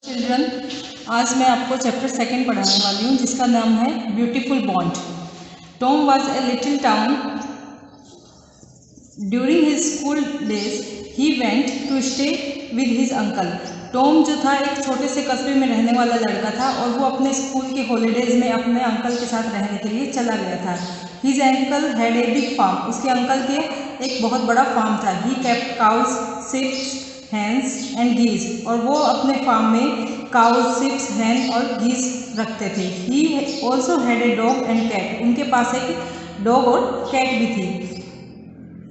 Children, आज मैं आपको चैप्टर 2 पढ़ाने वाली हूँ जिसका नाम है beautiful bond. Tom was a little town. During his school days he went to stay with his uncle. Tom जो था एक छोटे से कस्बे में रहने वाला लड़का था और वो अपने स्कूल के हॉलीडेज में अपने अंकल के साथ रहने के लिए चला गया था। His uncle had a big farm. उसके अंकल के एक बहुत बड़ा फार्म था। He kept cows, sheeps, hens and geese. और वो अपने फार्म में काउज, शिप्स, हैन और गीज रखते थे। He also had a dog and cat. उनके पास एक डॉग और कैट भी थी।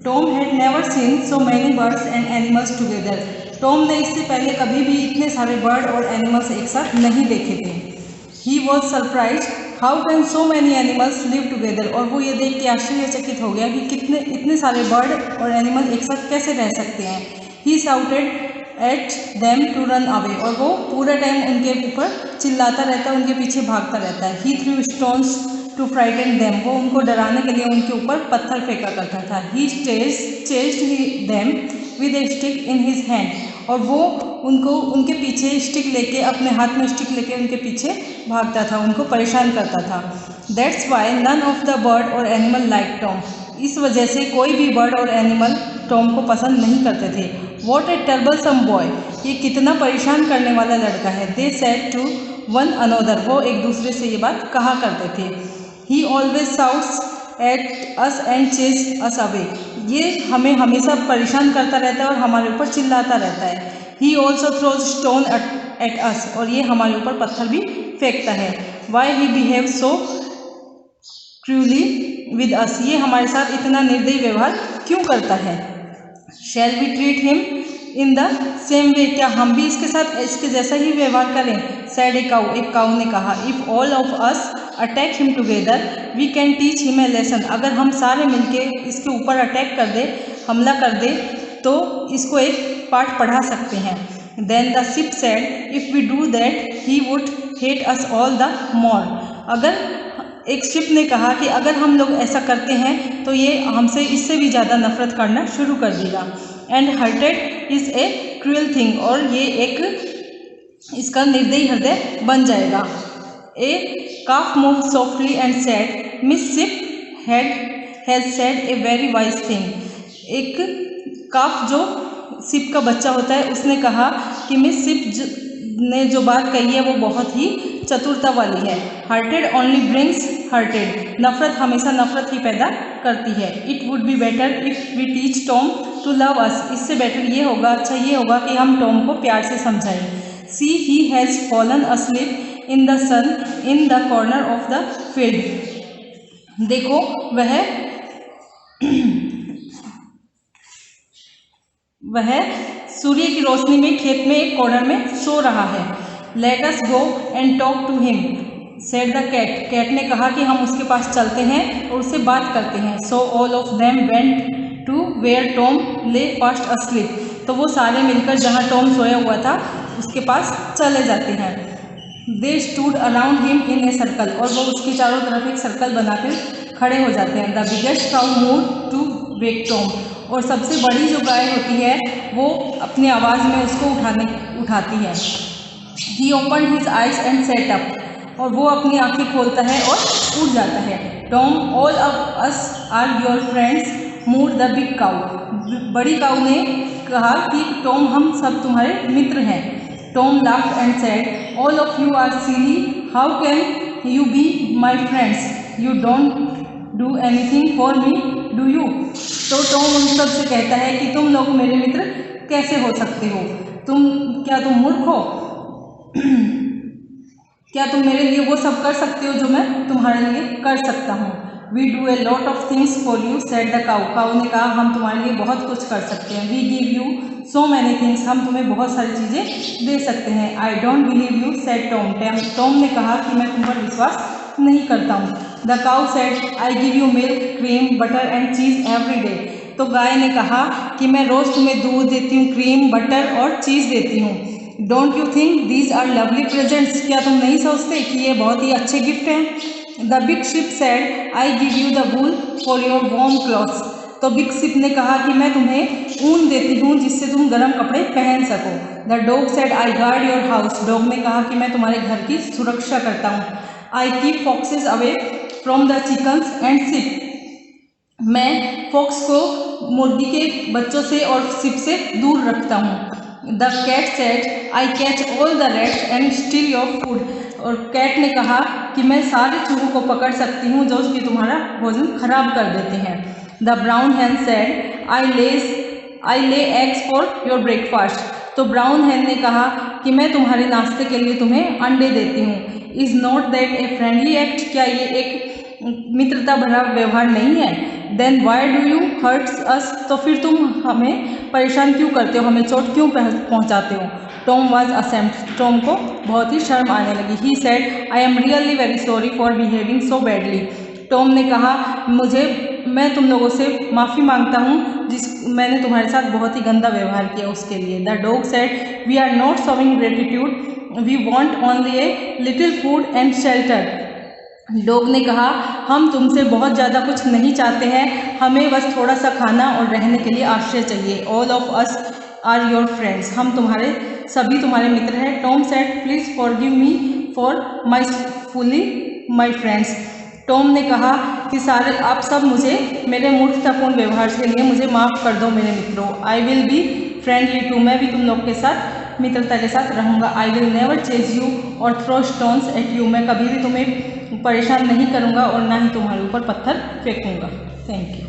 Tom had never seen so many birds and animals together. Tom ने इससे पहले कभी भी इतने सारे बर्ड और एनिमल्स एक साथ नहीं देखे थे। He was surprise how can so many animals live together. और वो ये देख के आश्चर्यचकित हो गया कि इतने सारे बर्ड और एनिमल एक साथ कैसे रह सकते हैं। He shouted at them to run away. और वो पूरा टाइम उनके ऊपर चिल्लाता रहता है, उनके पीछे भागता रहता है। He threw stones to frighten them. वो उनको डराने के लिए उनके ऊपर पत्थर फेंका करता था। He chased them with a stick in his hand. और वो उनके पीछे स्टिक लेके, अपने हाथ में स्टिक लेके उनके पीछे भागता था, उनको परेशान करता था। That's why none of the bird और एनिमल लाइक टॉम। इस वजह से कोई भी बर्ड और एनिमल टॉम को पसंद नहीं करते थे। What a troublesome boy. ये कितना परेशान करने वाला लड़का है। They said to one another. वो एक दूसरे से ये बात कहा करते थे। He always shouts at us and chase us away. ये हमें हमेशा परेशान करता रहता है और हमारे ऊपर चिल्लाता रहता है। He also throws stone at us. और ये हमारे ऊपर पत्थर भी फेंकता है। Why he behave so cruelly with us. ये हमारे साथ इतना निर्दयी व्यवहार क्यों करता है। Shall we treat him in the same way. क्या हम भी इसके साथ इसके जैसा ही व्यवहार करें। Said a cow. एक काऊ ने कहा। If all of us attack him together we can teach him a lesson. अगर हम सारे मिलके इसके ऊपर अटैक कर दे, हमला कर दे, तो इसको एक पाठ पढ़ा सकते हैं। Then the ship said if we do that he would hate us all the more. अगर एक शिप ने कहा कि अगर हम लोग ऐसा करते हैं तो ये हमसे इससे भी ज़्यादा नफरत करना शुरू कर देगा। And hurted is a cruel thing. और ये एक इसका निर्दयी हृदय बन जाएगा। A calf move softly and said miss sheep has said a very wise thing. एक काफ जो शिप का बच्चा होता है उसने कहा कि मिस शिप ने जो बात कही है वो बहुत ही चतुरता वाली है। Hatred only brings hatred. नफरत हमेशा नफरत ही पैदा करती है। It would be better if we teach Tom to love us. इससे बेटर ये होगा, अच्छा ये होगा कि हम टॉम को प्यार से समझाएं। See he has fallen asleep in the sun in the corner of the field. देखो वह सूर्य की रोशनी में खेत में एक कॉर्नर में सो रहा है। Let us go and talk to him said the cat. Cat ने कहा कि हम उसके पास चलते हैं और उससे बात करते हैं। So all of them went to where Tom lay fast asleep. तो वो सारे मिलकर जहाँ टॉम सोया हुआ था उसके पास चले जाते हैं। They stood around him in a circle. और वो उसके चारों तरफ एक सर्कल बनाकर खड़े हो जाते हैं। The biggest cow move to wake Tom. और सबसे बड़ी जो गाय होती है वो अपनी आवाज़ में उसको उठाती है। He open his eyes and sat up. और वो अपनी आंखें खोलता है और उठ जाता है। Tom all of us are your friends mooed the big cow. बड़ी काऊ ने कहा कि टॉम हम सब तुम्हारे मित्र हैं। Tom laughed and said all of you are silly how can you be my friends you don't do anything for me do you. तो टॉम उन सब से कहता है कि तुम लोग मेरे मित्र कैसे हो सकते हो। क्या तुम मूर्ख हो। क्या तुम मेरे लिए वो सब कर सकते हो जो मैं तुम्हारे लिए कर सकता हूँ। We do a lot of things for you said the cow. Cow ने कहा हम तुम्हारे लिए बहुत कुछ कर सकते हैं। We give you so many things. हम तुम्हें बहुत सारी चीज़ें दे सकते हैं। I don't believe you said Tom. Tom ने कहा कि मैं तुम पर विश्वास नहीं करता हूँ। The cow said I give you milk, cream, butter and cheese every day. तो गाय ने कहा कि मैं रोज़ तुम्हें दूध देती हूँ, क्रीम, बटर और चीज़ देती हूँ। Don't you think these are lovely presents. क्या तुम नहीं सोचते कि ये बहुत ही अच्छे गिफ्ट हैं। The big ship said I give you the wool for your warm clothes. तो बिग शिप ने कहा कि मैं तुम्हें ऊन देती हूँ जिससे तुम गर्म कपड़े पहन सको। The dog said I guard your house. Dog ने कहा कि मैं तुम्हारे घर की सुरक्षा करता हूँ। I keep foxes away from the chickens and ship. मैं फॉक्स को मुर्गी के बच्चों से और शिप से दूर रखता हूँ। The cat said I catch all the rats and steal your food. और कैट ने कहा कि मैं सारे चूहों को पकड़ सकती हूँ जो कि तुम्हारा भोजन खराब कर देते हैं। The brown hen said I lay eggs for your breakfast. तो ब्राउन हैन ने कहा कि मैं तुम्हारे नाश्ते के लिए तुम्हें अंडे देती हूँ। Is not that a friendly act. क्या ये एक मित्रता भरा व्यवहार नहीं है? Then why do you hurts us. तो फिर तुम हमें परेशान क्यों करते हो, हमें चोट क्यों पहुंचाते हो? Tom was ashamed. टॉम को बहुत ही शर्म आने लगी। He said I am really very sorry for behaving so badly. Tom ने कहा मैं तुम लोगों से माफ़ी मांगता हूँ मैंने तुम्हारे साथ बहुत ही गंदा व्यवहार किया उसके लिए। The dog said we are not showing gratitude, we want only a little food and shelter. Dog ने कहा हम तुमसे बहुत ज़्यादा कुछ नहीं चाहते हैं, हमें बस थोड़ा सा खाना और रहने के लिए आश्रय चाहिए। All of us are your friends. हम सभी तुम्हारे मित्र हैं। Tom said please forgive me for my folly my friends. Tom ने कहा कि आप सब मुझे मेरे मूर्खतापूर्ण व्यवहार के लिए मुझे माफ़ कर दो मेरे मित्रों। I will be friendly too. मैं भी तुम लोग के साथ मित्रता के साथ रहूँगा। I will never chase you और थ्रो स्टोन्स एट यू। मैं कभी भी तुम्हें परेशान नहीं करूँगा और ना ही तुम्हारे ऊपर पत्थर फेंकूँगा। Thank you.